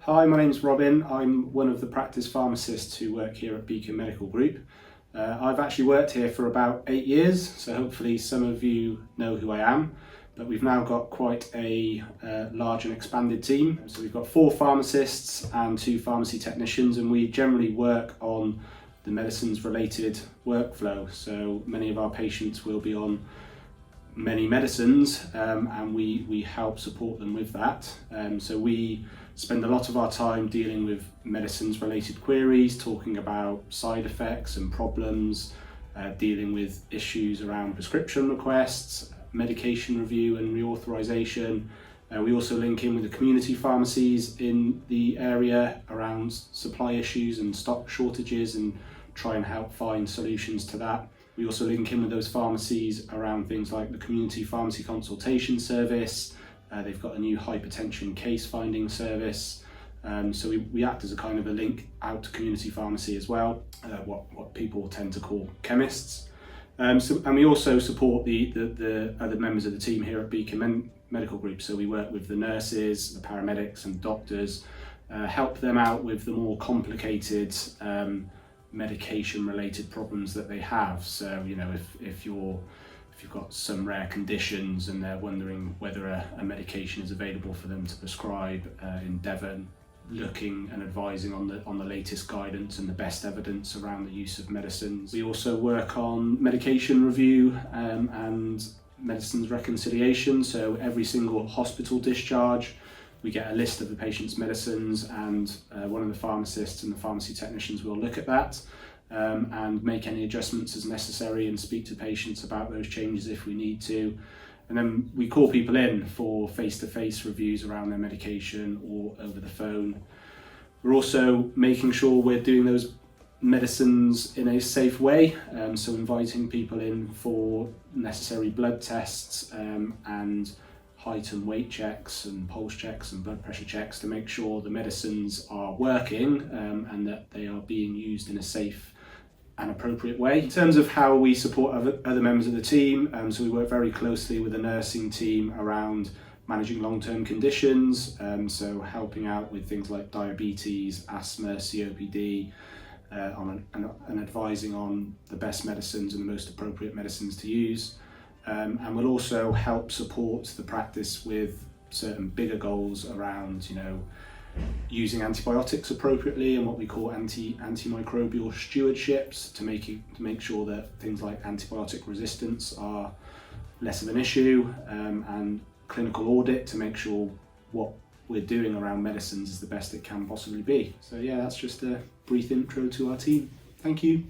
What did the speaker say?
Hi, my name's Robin. I'm one of the practice pharmacists who work here at Beacon Medical Group. I've actually worked here for about 8 years, so hopefully some of you know who I am. But we've now got quite a large and expanded team. So we've got 4 pharmacists and 2 pharmacy technicians, and we generally work on the medicines related workflow. So many of our patients will be on many medicines and we help support them with that. So we spend a lot of our time dealing with medicines related queries, talking about side effects and problems, dealing with issues around prescription requests, medication review and reauthorization. We also link in with the community pharmacies in the area around supply issues and stock shortages and try and help find solutions to that. We also link in with those pharmacies around things like the community pharmacy consultation service. They've got a new hypertension case finding service. So we act as a kind of a link out to community pharmacy as well, what people tend to call chemists. And we also support the other members of the team here at Beacon Medical Group. So we work with the nurses, the paramedics and doctors, help them out with the more complicated medication related problems that they have. So if you've got some rare conditions and they're wondering whether a medication is available for them to prescribe in Devon, looking and advising on the latest guidance and the best evidence around the use of medicines. We also work on medication review and medicines reconciliation. So every single hospital discharge we get a list of the patient's medicines, and one of the pharmacists and the pharmacy technicians will look at that and make any adjustments as necessary and speak to patients about those changes if we need to. And then we call people in for face-to-face reviews around their medication or over the phone. We're also making sure we're doing those medicines in a safe way, so inviting people in for necessary blood tests and height and weight checks and pulse checks and blood pressure checks to make sure the medicines are working and that they are being used in a safe and appropriate way. In terms of how we support other members of the team, so we work very closely with the nursing team around managing long-term conditions, so helping out with things like diabetes, asthma, COPD, and advising on the best medicines and the most appropriate medicines to use. And we'll also help support the practice with certain bigger goals around, using antibiotics appropriately and what we call antimicrobial stewardships to make sure that things like antibiotic resistance are less of an issue, and clinical audit to make sure what we're doing around medicines is the best it can possibly be. So yeah, that's just a brief intro to our team. Thank you.